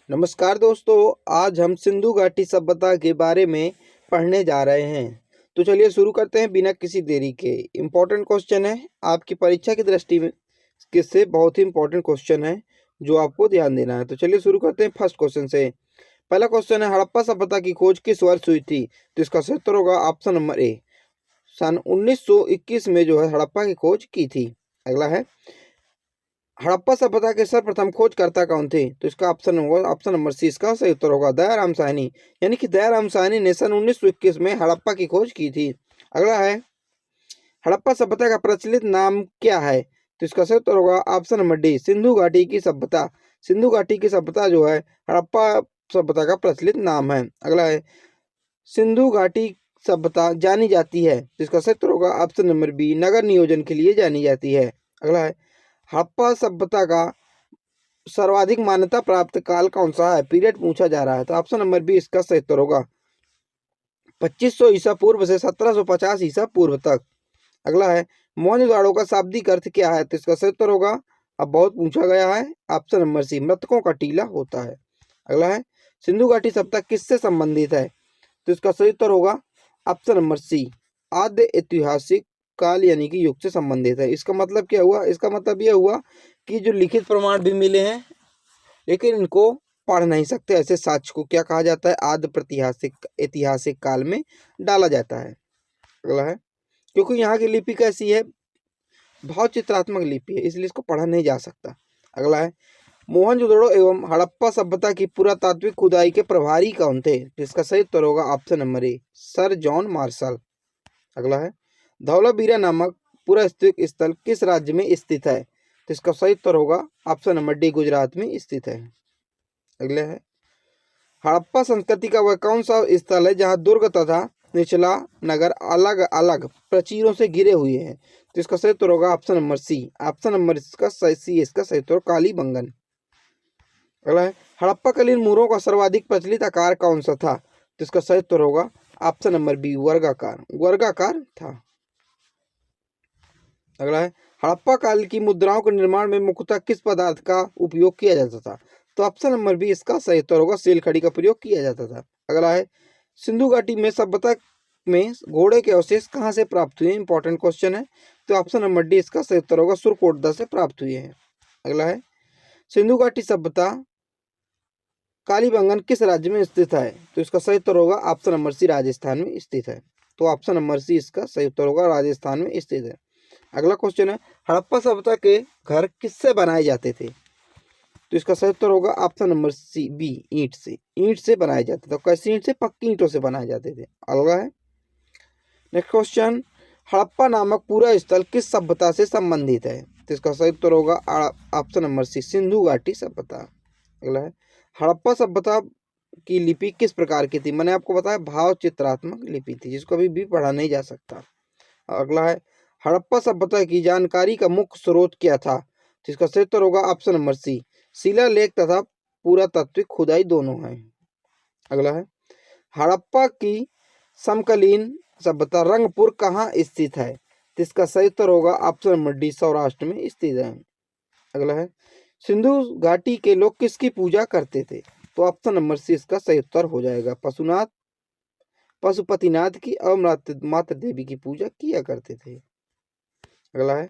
नमस्कार दोस्तों, आज हम सिंधु घाटी सभ्यता के बारे में पढ़ने जा रहे हैं। तो चलिए शुरू करते हैं बिना किसी देरी के। इम्पोर्टेंट क्वेश्चन है, आपकी परीक्षा की दृष्टि में किससे बहुत ही इम्पोर्टेंट क्वेश्चन है जो आपको ध्यान देना है। तो चलिए शुरू करते हैं फर्स्ट क्वेश्चन से। पहला क्वेश्चन है, हड़प्पा सभ्यता की खोज किस वर्ष हुई थी? तो इसका सही उत्तर होगा ऑप्शन नंबर ए, सन 1921 में जो है हड़प्पा की खोज की थी। अगला है, हड़प्पा सभ्यता के सर्वप्रथम खोजकर्ता कौन थे? तो इसका ऑप्शन होगा ऑप्शन नंबर सी, इसका सही उत्तर होगा दयाराम साहनी। यानी कि दयाराम साहनी ने सन 1921 में हड़प्पा की खोज की थी। अगला है, हड़प्पा सभ्यता का प्रचलित नाम क्या है? तो इसका सही उत्तर होगा ऑप्शन नंबर डी, सिंधु घाटी की सभ्यता। सिंधु घाटी की सभ्यता जो है हड़प्पा सभ्यता का प्रचलित नाम है। अगला है, सिंधु घाटी सभ्यता जानी जाती है, तो इसका सही उत्तर होगा ऑप्शन नंबर बी, नगर नियोजन के लिए जानी जाती है। अगला है, हड़प्पा सभ्यता का सर्वाधिक मान्यता प्राप्त काल कौन सा है? पीरियड पूछा जा रहा है, तो ऑप्शन नंबर बी इसका सही उत्तर होगा 2500 ईसा पूर्व से 1750 ईसा पूर्व तक। अगला है, मोहनजोदड़ो का शाब्दिक अर्थ क्या है? तो इसका सही उत्तर होगा, अब बहुत पूछा गया है, ऑप्शन नंबर सी, मृतकों का टीला होता है। अगला है, सिंधु घाटी सभ्यता किससे संबंधित है? तो इसका सही उत्तर होगा ऑप्शन नंबर सी, आद्य ऐतिहासिक काल यानी कि युग से संबंधित है। इसका मतलब क्या हुआ? इसका मतलब यह हुआ कि जो लिखित प्रमाण भी मिले हैं लेकिन इनको पढ़ नहीं सकते, ऐसे साक्ष्य को क्या कहा जाता है? आद्य प्रातिहासिक ऐतिहासिक काल में डाला जाता है। अगला है, क्योंकि यहाँ की लिपि कैसी है? बहुत चित्रात्मक लिपि है, इसलिए इसको पढ़ा नहीं जा सकता। अगला है, मोहनजोदड़ो एवं हड़प्पा सभ्यता की पुरातात्विक खुदाई के प्रभारी कौन थे? जिसका सही उत्तर होगा ऑप्शन नंबर ए, सर जॉन मार्शल। अगला है, धौलावीरा नामक पुरातात्विक स्थल किस राज्य में स्थित है? तो इसका सही उत्तर होगा ऑप्शन नंबर डी, गुजरात में स्थित है। अगला है, हड़प्पा संस्कृति का वह कौन सा स्थल है जहां दुर्ग तथा निचला नगर अलग अलग प्राचीरों से घिरे हुए हैं? तो इसका सही उत्तर होगा option number C, option number इसका सही इसका सही उत्तर कालीबंगन। अगला है, हड़प्पाकालीन मूरों का सर्वाधिक प्रचलित आकार कौन सा था? तो इसका सही उत्तर होगा ऑप्शन नंबर बी, वर्गाकार। वर्गाकार था। अगला है, हड़प्पा काल की मुद्राओं के निर्माण में मुख्यतः किस पदार्थ का उपयोग किया जाता था? तो ऑप्शन नंबर बी इसका सही उत्तर होगा सीलखड़ी का प्रयोग किया जाता था। अगला है, सिंधु घाटी में सभ्यता में घोड़े के अवशेष कहाँ से प्राप्त हुए? इंपॉर्टेंट क्वेश्चन है, तो ऑप्शन नंबर डी इसका सही उत्तर होगा सुरकोटदा से प्राप्त हुए हैं। अगला है, सिंधु घाटी सभ्यता कालीबंगन किस राज्य में स्थित है? तो इसका सही उत्तर होगा ऑप्शन नंबर सी, राजस्थान में स्थित है। तो ऑप्शन नंबर सी इसका सही उत्तर होगा, राजस्थान में स्थित है। अगला क्वेश्चन है, हड़प्पा सभ्यता के घर किससे बनाए जाते थे? तो इसका सही उत्तर होगा ऑप्शन नंबर सी, बी, ईंट से। ईंट से बनाए जाते थे। कैसी ईंट से? पक्की ईंटों से बनाए जाते थे। अगला है, नेक्स्ट क्वेश्चन, हड़प्पा नामक पूरा स्थल किस सभ्यता से संबंधित है? तो इसका सही उत्तर होगा ऑप्शन नंबर सी, सिंधु घाटी सभ्यता। अगला है, हड़प्पा सभ्यता की लिपि किस प्रकार की थी? मैंने आपको बताया भाव चित्रात्मक लिपि थी, जिसको अभी भी पढ़ा नहीं जा सकता। अगला है, हड़प्पा सभ्यता की जानकारी का मुख्य स्रोत क्या था? तो इसका सही उत्तर होगा ऑप्शन नंबर सी, शिलालेख तथा पुरातात्विक खुदाई दोनों हैं। अगला है, हड़प्पा की समकालीन सभ्यता रंगपुर कहाँ स्थित है? तो इसका सही उत्तर होगा ऑप्शन नंबर डी, सौराष्ट्र में स्थित है। अगला है, सिंधु घाटी के लोग किसकी पूजा करते थे? तो ऑप्शन नंबर सी इसका सही उत्तर हो जाएगा पशुनाथ पशुपतिनाथ की और मातृ देवी की पूजा किया करते थे। अगला है,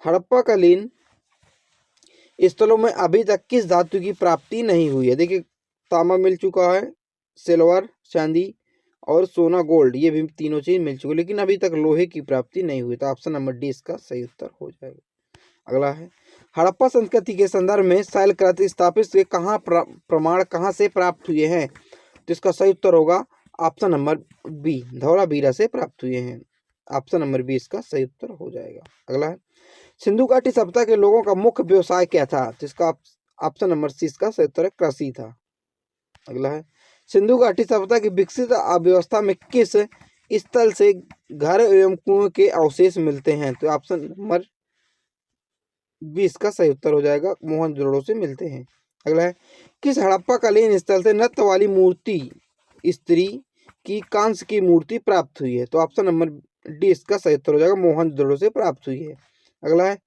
हड़प्पाकालीन स्थलों में अभी तक किस धातु की प्राप्ति नहीं हुई है? देखिए, तांबा मिल चुका है, सिल्वर चांदी और सोना गोल्ड, ये भी तीनों चीज मिल चुकी, लेकिन अभी तक लोहे की प्राप्ति नहीं हुई। तो ऑप्शन नंबर डी इसका सही उत्तर हो जाएगा। अगला है, हड़प्पा संस्कृति के संदर्भ में शैलकृत स्थापित के प्रमाण कहाँ से प्राप्त हुए हैं? तो इसका सही उत्तर होगा ऑप्शन नंबर बी, धौलावीरा से प्राप्त हुए हैं। ऑप्शन नंबर बी इसका सही उत्तर हो जाएगा। अगला है, सिंधु घाटी सभ्यता के लोगों का मुख्य व्यवसाय क्या था? जिसका ऑप्शन नंबर सी इसका सही उत्तर है कृषि था। अगला है, सिंधु घाटी सभ्यता की विकसित अर्थव्यवस्था में किस स्थल से घर एवं कुएं के अवशेष मिलते हैं? तो ऑप्शन नंबर बी इसका सही उत्तर हो जाएगा, मोहनजोदड़ो से मिलते हैं। अगला है, किस हड़प्पाकालीन स्थल से नृत्य वाली मूर्ति स्त्री की कांस्य की मूर्ति प्राप्त हुई है? तो ऑप्शन नंबर डी इसका सही उत्तर हो जाएगा, मोहनजोदड़ो से प्राप्त हुई है। अगला है,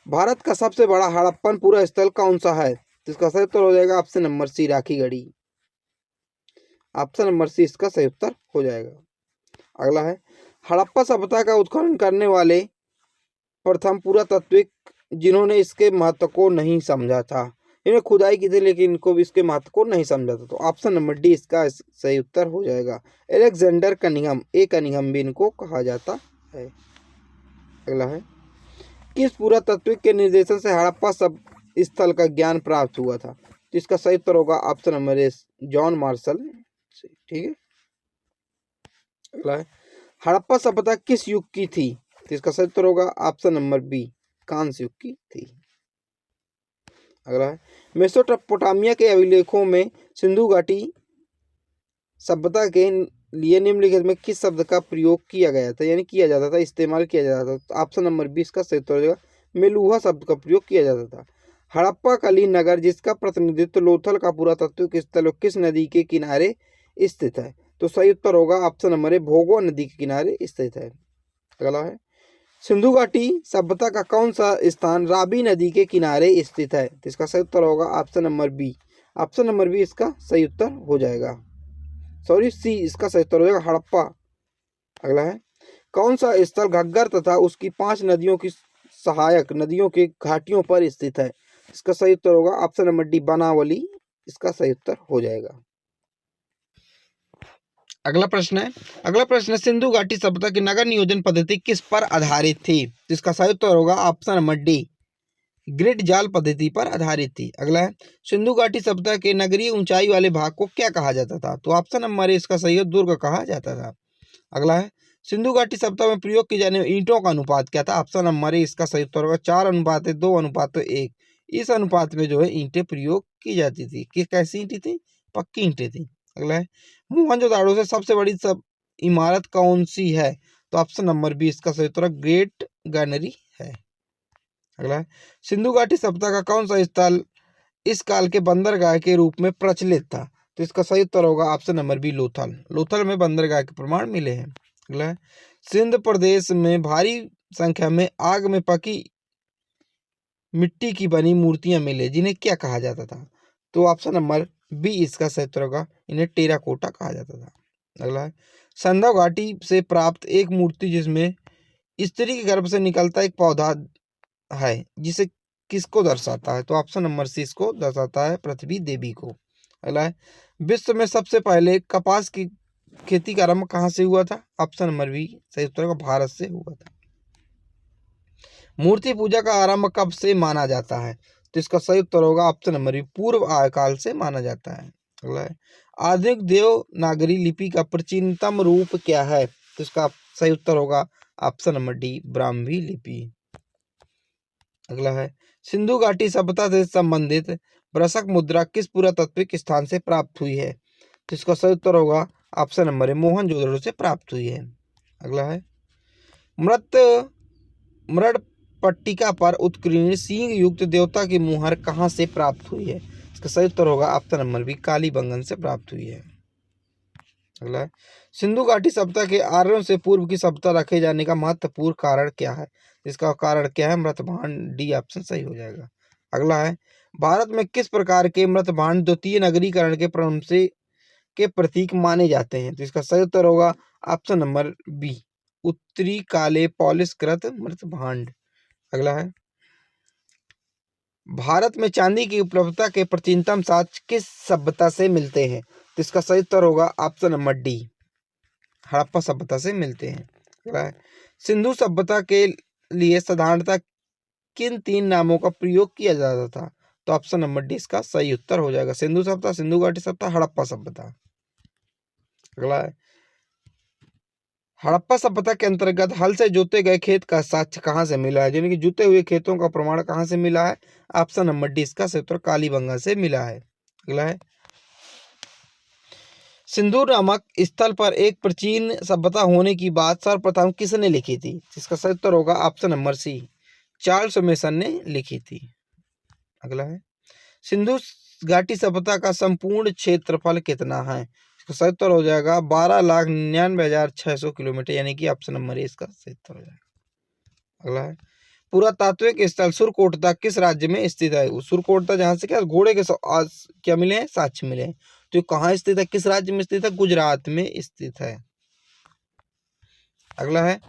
भारत का सबसे बड़ा हड़प्पन पूरा स्थल कौन सा है? तो इसका सही उत्तर हो जाएगा ऑप्शन नंबर सी, राखी गढ़ी। ऑप्शन नंबर सी इसका सही उत्तर हो जाएगा। अगला है, हड़प्पा सभ्यता का उत्खनन करने वाले प्रथम पुरातात्विक जिन्होंने इसके महत्व को नहीं समझा था। इन्हें खुदाई की थी लेकिन इनको भी इसके महत्व को नहीं समझा था। तो ऑप्शन नंबर डी इसका सही उत्तर हो जाएगा। एलेक्जेंडर कनिंघम, ए कनिंघम भी इनको कहा जाता है। अगला है, किस पुरातात्विक के निर्देशन से हड़प्पा सब स्थल का ज्ञान प्राप्त हुआ था। तो इसका सही उत्तर होगा ऑप्शन नंबर ए, जॉन मार्शल से। ठीक है। अगला है, हड़प्पा सभ्यता किस युग की थी। तो इसका सही उत्तर होगा ऑप्शन नंबर बी, कांस्य युग की थी। अगला है, मेसोपोटामिया के अभिलेखों में सिंधु घाटी सभ्यता के लिए निम्नलिखित में किस शब्द का प्रयोग किया गया था, यानी किया जाता था, इस्तेमाल किया जाता था। तो ऑप्शन नंबर 20 का सही उत्तर हो जाएगा, मेलुहा शब्द का प्रयोग किया जाता था। हड़प्पा कालीन नगर जिसका प्रतिनिधित्व लोथल का पुरातात्विक स्थल किस नदी के किनारे स्थित है। तो सही उत्तर होगा ऑप्शन नंबर ए, भोगो नदी के किनारे स्थित है। अगला है, सिंधु घाटी सभ्यता का कौन सा स्थान रावी नदी के किनारे स्थित है। तो इसका सही उत्तर होगा option number B. Option number B इसका सही उत्तर हो जाएगा, सॉरी सी इसका सही उत्तर हो जाएगा, हड़प्पा। अगला है, कौन सा स्थल घग्गर तथा उसकी 5 नदियों की सहायक नदियों के घाटियों पर स्थित है। इसका सही उत्तर होगा ऑप्शन नंबर डी, बनावली इसका सही उत्तर हो जाएगा। अगला प्रश्न है, सिंधु घाटी सभ्यता की नगर नियोजन पद्धति किस पर आधारित थी। इसका सही उत्तर होगा ऑप्शन नंबर डी, ग्रिड जाल पद्धति पर आधारित थी। अगला है, सिंधु घाटी सभ्यता के नगरीय ऊंचाई वाले भाग को क्या कहा जाता था। तो ऑप्शन नंबर ए इसका सही है, दुर्ग कहा जाता था। अगला है, सिंधु घाटी सभ्यता में प्रयोग की जाने वाली ईंटों का अनुपात क्या था। ऑप्शन नंबर ए इसका सही उत्तर होगा 4:2:1। इस अनुपात में जो है ईंटें प्रयोग की जाती थी। किस कैसी ईंटें थी, पक्की ईंटें थी। अगला है, मोहनजोदाड़ो से सबसे बड़ी सब इमारत कौन सी है। तो ऑप्शन नंबर बी इसका सही उत्तर ग्रेट गैनरी है। अगला है, सिंधु घाटी सभ्यता का कौन सा स्थल इस काल के बंदरगाह के रूप में प्रचलित था। तो इसका सही उत्तर होगा option number B, Lothal. Lothal में बंदरगाह के प्रमाण मिले हैं। अगला है, सिंध प्रदेश में भारी संख्या में आग में पकी मिट्टी की बनी मूर्तियां मिले जिन्हें क्या कहा जाता था। तो ऑप्शन नंबर बी इसका सही उत्तर होगा, इन्हें टेराकोटा कहा जाता था। अगला है, संधव घाटी से प्राप्त एक मूर्ति जिसमें स्त्री के गर्भ से निकलता एक पौधा है जिसे किसको दर्शाता है। तो ऑप्शन नंबर सी इसको दर्शाता है, पृथ्वी देवी को। अगला है, विश्व में सबसे पहले कपास की खेती का आरंभ कहाँ से हुआ था। ऑप्शन नंबर बी सही उत्तर होगा, भारत से हुआ था। मूर्ति पूजा का आरंभ कब से माना जाता है। तो इसका सही उत्तर होगा ऑप्शन नंबर बी, पूर्व काल से माना जाता है। अगला है, आधुनिक देवनागरी लिपि का प्राचीनतम रूप क्या है। तो इसका सही उत्तर होगा ऑप्शन नंबर डी, ब्राह्मी लिपि। अगला है, सिंधु घाटी सभ्यता से संबंधित ब्रशक मुद्रा किस पुरातात्विक स्थान से प्राप्त हुई है। तो इसका सही उत्तर होगा ऑप्शन नंबर ए, मोहनजोदड़ो से प्राप्त हुई है। अगला है, मृड पट्टिका पर उत्कीर्ण सींग युक्त देवता की मुहर कहाँ से प्राप्त हुई है। इसका सही उत्तर होगा ऑप्शन नंबर बी, कालीबंगन से प्राप्त हुई है। अगला है, सिंधु घाटी सभ्यता के आर्यों से पूर्व की सभ्यता रखे जाने का महत्वपूर्ण कारण क्या है। इसका कारण क्या है, मृतभांड। डी ऑप्शन सही हो जाएगा। अगला है, भारत में किस प्रकार के मृतभांड द्वितीय नगरीकरण के प्रारंभ से के प्रतीक माने जाते हैं। तो इसका सही उत्तर होगा ऑप्शन नंबर बी, उत्तरी काले पॉलिशकृत मृतभांड। अगला है, भारत में चांदी की उपलब्धता के प्राचीनतम साक्ष्य किस सभ्यता से मिलते हैं। तो इसका सही उत्तर होगा ऑप्शन नंबर डी, हड़प्पा सभ्यता से मिलते हैं। अगला है, सिंधु सभ्यता के लिए साधारणतः किन 3 नामों का प्रयोग किया जाता था। तो ऑप्शन नंबर डी इसका सही उत्तर हो जाएगा, सिंधु सभ्यता, सिंधु घाटी सभ्यता, हड़प्पा सभ्यता। अगला है, हड़प्पा सभ्यता के अंतर्गत हल से जोते गए खेत का साक्ष्य कहाँ से मिला है, यानी कि जुते हुए खेतों का प्रमाण कहाँ से मिला है। ऑप्शन नंबर डी इसका सही उत्तर कालीबंगा से मिला है। अगला है, सिंधु नामक स्थल पर एक प्राचीन सभ्यता होने की बात सर्वप्रथम किसने लिखी थी। इसका सही उत्तर होगा option number C, Charles Masson ने लिखी थी। अगला है, सिंधु घाटी सभ्यता का संपूर्ण क्षेत्रफल कितना है। इसका सही उत्तर हो जाएगा 12,99,600 किलोमीटर, यानी कि ऑप्शन नंबर ए इसका सही उत्तर हो जाएगा। अगला है, पुरातात्विक स्थल सुरकोटता किस राज्य में स्थित है? सुरकोटता जहाँ से क्या घोड़े के क्या मिले हैं? साक्ष्य मिले हैं। तो कहाँ स्थित है, किस राज्य में स्थित है? गुजरात में स्थित है। अगला है,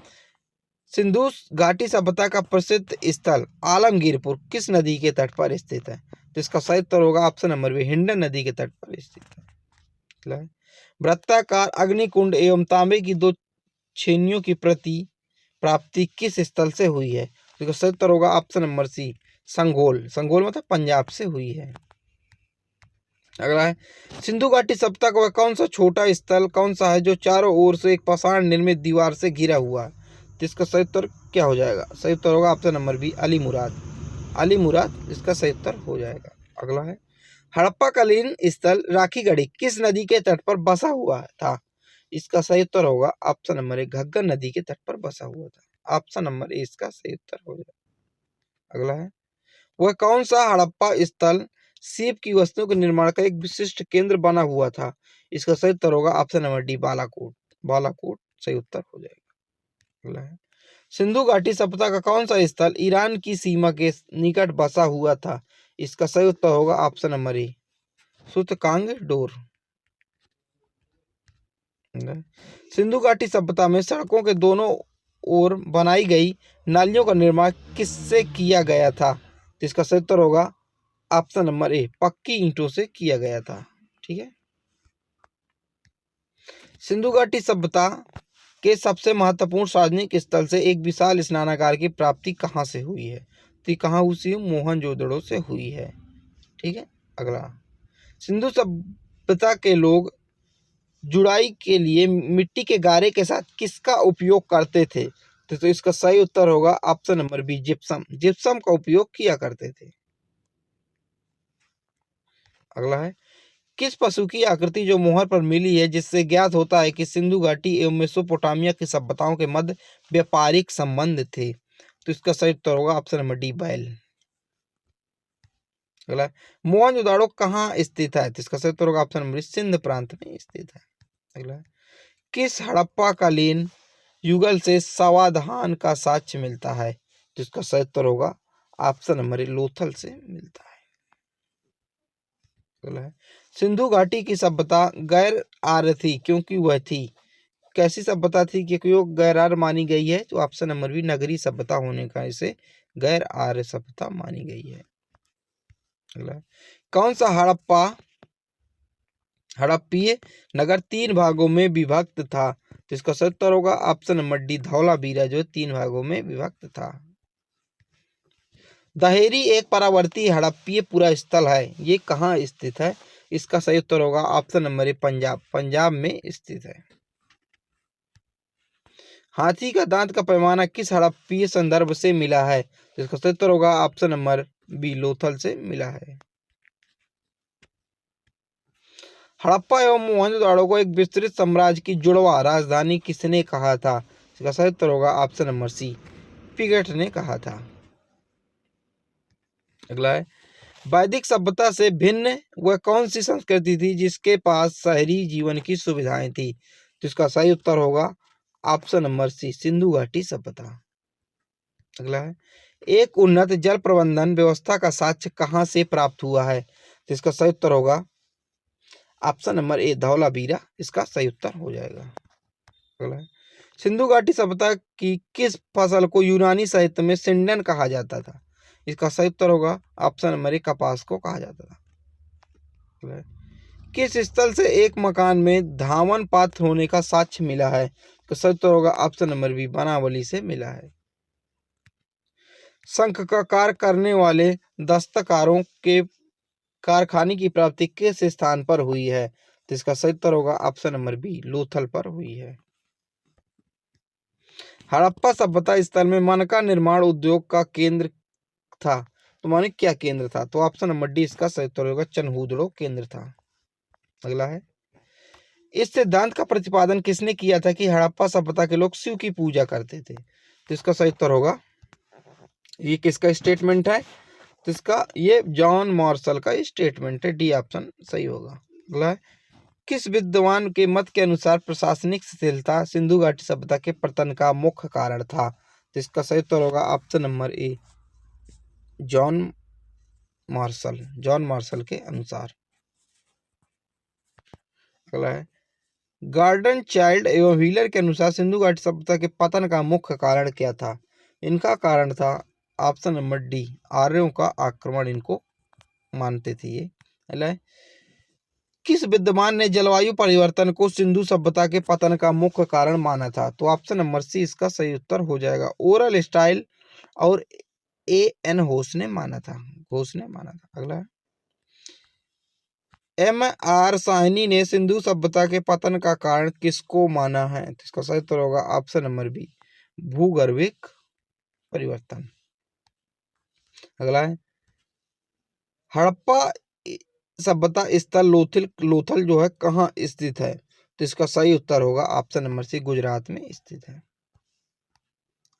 सिंधु घाटी सभ्यता का प्रसिद्ध स्थल आलमगीरपुर किस नदी के तट पर स्थित है? तो इसका सही उत्तर होगा ऑप्शन नंबर बी, हिंडन नदी के तट पर स्थित है। अगला है, वृत्ताकार अग्निकुंड एवं तांबे की 2 छेनियों की प्राप्ति किस स्थल से हुई है? तो इसका सही उत्तर होगा ऑप्शन नंबर सी, संगोल। संगोल मतलब पंजाब से हुई है। अगला है, सिंधु घाटी सभ्यता का वह कौन सा छोटा स्थल कौन सा है जो चारों ओर से एक पाषाण निर्मित दीवार से घिरा हुआ है? तो इसका सही उत्तर क्या हो जाएगा? सही उत्तर होगा ऑप्शन नंबर बी, अली मुराद। अली मुराद इसका सही उत्तर हो जाएगा। अगला है, हड़प्पाकालीन स्थल राखीगढ़ी किस नदी के तट पर बसा हुआ था? इसका सही उत्तर होगा ऑप्शन नंबर ए, घग्गर नदी के तट पर बसा हुआ था। ऑप्शन नंबर ए इसका सही उत्तर हो जाएगा। अगला है, वह कौन सा हड़प्पा स्थल सीप की वस्तुओं के निर्माण का एक विशिष्ट केंद्र बना हुआ था? इसका सही उत्तर होगा option number D, Balakot. Balakot सही उत्तर हो जाएगा। अगला है, सिंधु घाटी सभ्यता का कौन सा स्थल ईरान की सीमा के निकट बसा हुआ था? इसका सही उत्तर होगा option number A, Sutkagan Dor. Sindhu घाटी सभ्यता में सड़कों के दोनों ओर बनाई गई नालियों का निर्माण किससे किया गया था? तो इसका सही उत्तर होगा ऑप्शन नंबर ए, पक्की ईंटों से किया गया था। ठीक है, सिंधु घाटी सभ्यता के सबसे महत्वपूर्ण सार्वजनिक स्थल से एक विशाल स्नानागार की प्राप्ति कहाँ से हुई है? तो कहाँ हुई? मोहनजोदड़ो से हुई है। ठीक है, अगला, सिंधु सभ्यता के लोग जुड़ाई के लिए मिट्टी के गारे के साथ किसका उपयोग करते थे? तो इसका सही उत्तर होगा option number B, gypsum. Gypsum का उपयोग किया करते थे। अगला है, किस पशु की आकृति जो मोहर पर मिली है जिससे ज्ञात होता है कि सिंधु घाटी एवं मेसोपोटामिया की सभ्यताओं के मध्य व्यापारिक संबंध थे? तो इसका सही उत्तर होगा ऑप्शन नंबर डी, बैल। अगला है, मोहनजोदाड़ो कहाँ स्थित है? तो इसका सही उत्तर होगा ऑप्शन नंबर, सिंध प्रांत में स्थित है। अगला है, किस हड़प्पाकालीन युगल से सावधान का साक्ष्य मिलता है? तो इसका सही उत्तर होगा ऑप्शन नंबर ए, लोथल से मिलता है। अगला है, सिंधु घाटी की सभ्यता गैर आर्य थी क्योंकि वह थी? कैसी सभ्यता थी क्योंकि वो गैर आर्य मानी गई है? तो ऑप्शन नंबर बी, नगरीय सभ्यता होने का इसे गैर आर्य सभ्यता मानी गई है। अगला है, कौन सा हड़प्पीय नगर 3 भागों में विभक्त था? तो इसका सही उत्तर होगा ऑप्शन नंबर डी, धौलावीरा जो 3 भागों में विभक्त था। दहेरी एक परावर्ती हड़प्पीय पूरा स्थल है, ये कहाँ स्थित है? इसका सही उत्तर होगा ऑप्शन नंबर ए, पंजाब। पंजाब में स्थित है। हाथी का दांत का पैमाना किस हड़प्पीय संदर्भ से मिला है? इसका सही उत्तर होगा ऑप्शन नंबर बी, लोथल से मिला है। हड़प्पा एवं मोहनजोदड़ो को एक विस्तृत साम्राज्य की जुड़वा राजधानी किसने कहा था? इसका सही उत्तर होगा ऑप्शन नंबर सी, पिगट ने कहा था। अगला है, वैदिक सभ्यता से भिन्न वह कौन सी संस्कृति थी जिसके पास शहरी जीवन की सुविधाएं थी? तो इसका सही उत्तर होगा ऑप्शन नंबर सी, सिंधु घाटी सभ्यता। अगला है, एक उन्नत जल प्रबंधन व्यवस्था का साक्ष्य कहाँ से प्राप्त हुआ है? तो इसका सही उत्तर होगा ऑप्शन नंबर ए, धौलावीरा इसका सही उत्तर हो जाएगा। अगला है, सिंधु घाटी सभ्यता की किस फसल को यूनानी साहित्य में सिंडन कहा जाता था? इसका सही उत्तर होगा ऑप्शन नंबर ए, कपास को कहा जाता था। अगला है, किस स्थल से एक मकान में धावन पात्र होने का साक्ष्य मिला है? तो सही उत्तर होगा ऑप्शन नंबर बी, बनावली से मिला है। शंख का कार्य करने वाले दस्तकारों के कारखाने की प्राप्ति किस स्थान पर हुई है? तो इसका सही उत्तर होगा ऑप्शन नंबर बी, लोथल पर हुई है। हड़प्पा सभ्यता स्थल में मनका निर्माण उद्योग का केंद्र था, तो माने क्या केंद्र था? तो ऑप्शन नंबर डी इसका सही उत्तर होगा, चनहूदड़ो केंद्र था। अगला है, इस सिद्धांत का प्रतिपादन किसने किया था कि हड़प्पा सभ्यता के लोग शिव की पूजा करते थे? तो इसका सही उत्तर होगा, ये किसका स्टेटमेंट है? तो इसका ये जॉन मार्शल का स्टेटमेंट है, डी ऑप्शन सही होगा। अगला है, किस विद्वान के मत के अनुसार प्रशासनिक शिथिलता सिंधु घाटी सभ्यता के पतन का मुख्य कारण था? तो इसका सही उत्तर होगा ऑप्शन नंबर ए, जॉन मार्शल के अनुसार। अगला है, गार्डन चाइल्ड एवं व्हीलर के अनुसार सिंधु घाटी सभ्यता के पतन का मुख्य कारण क्या था? इनका कारण था ऑप्शन नंबर डी, आर्यों का आक्रमण, इनको मानते थे ये। अगला है, किस विद्वान ने जलवायु परिवर्तन को सिंधु सभ्यता के पतन का मुख्य कारण माना था? तो ऑप्शन नंबर सी इसका सही उत्तर हो जाएगा, ओरल स्टाइल और ए एन घोष ने माना था। अगला है, एम आर साहनी ने सिंधु सभ्यता के पतन का कारण किसको माना है? तो इसका सही उत्तर होगा ऑप्शन नंबर बी, भूगर्भिक परिवर्तन। अगला है, हड़प्पा सभ्यता स्थल लोथल जो है कहाँ स्थित है? तो इसका सही उत्तर होगा ऑप्शन नंबर सी, गुजरात में स्थित है।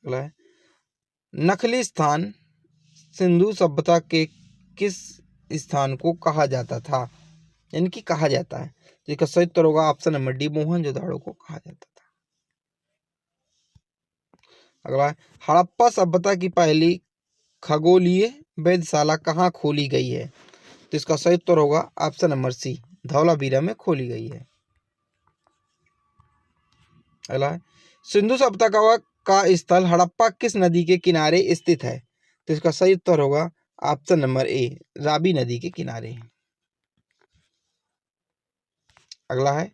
अगला है, नखली स्थान सिंधु सभ्यता के किस स्थान को कहा जाता था? इनकी कहा जाता है, तो इसका सही उत्तर होगा ऑप्शन नंबर डी, मोहनजोदड़ो को कहा जाता था। अगला है, हड़प्पा सभ्यता की पहली खगोलीय वेधशाला कहाँ खोली गई है? तो इसका सही उत्तर होगा ऑप्शन नंबर सी, धौलावीरा में खोली गई है। अगला है, सिंधु सभ्यता का स्थल हड़प्पा किस नदी के किनारे स्थित है? तो इसका सही उत्तर होगा ऑप्शन नंबर ए, रावी नदी के किनारे। अगला है,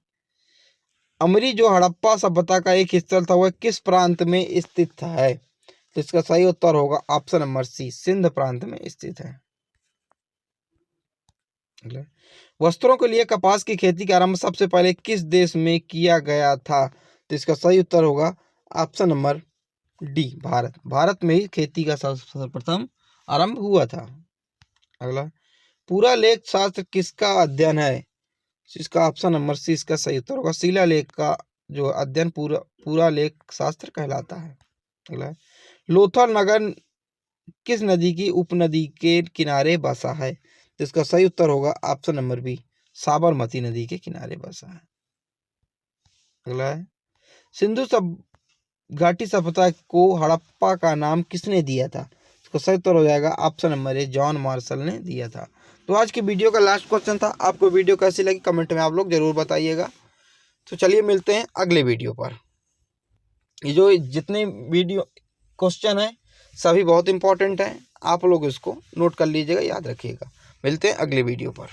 अमरी जो हड़प्पा सभ्यता का एक स्थल था वह किस प्रांत में स्थित है? तो इसका सही उत्तर होगा ऑप्शन नंबर सी, सिंध प्रांत में स्थित है। वस्त्रों के लिए कपास की खेती का आरंभ सबसे पहले किस देश में किया गया था? तो इसका सही उत्तर होगा ऑप्शन नंबर डी, भारत में ही खेती का सर्वप्रथम आरंभ हुआ था। अगला, पूरा लेख शास्त्र किसका अध्ययन है? इसका ऑप्शन नंबर सी इसका सही उत्तर होगा, शिलालेख का जो अध्ययन पूरा लेख शास्त्र कहलाता है। अगला, लोथल नगर किस नदी की उपनदी के किनारे बसा है? तो इसका सही उत्तर होगा ऑप्शन नंबर बी, साबरमती नदी के किनारे बसा है। अगला है, सिंधु घाटी सभ्यता को हड़प्पा का नाम किसने दिया था? इसका सही उत्तर हो जाएगा ऑप्शन नंबर ए, जॉन मार्शल ने दिया था। तो आज की वीडियो का लास्ट क्वेश्चन था, आपको वीडियो कैसी लगी कमेंट में आप लोग जरूर बताइएगा। तो चलिए मिलते हैं अगले वीडियो पर। ये जो जितने वीडियो क्वेश्चन है सभी बहुत इंपॉर्टेंट हैं, आप लोग इसको नोट कर लीजिएगा, याद रखिएगा। मिलते हैं अगले वीडियो पर।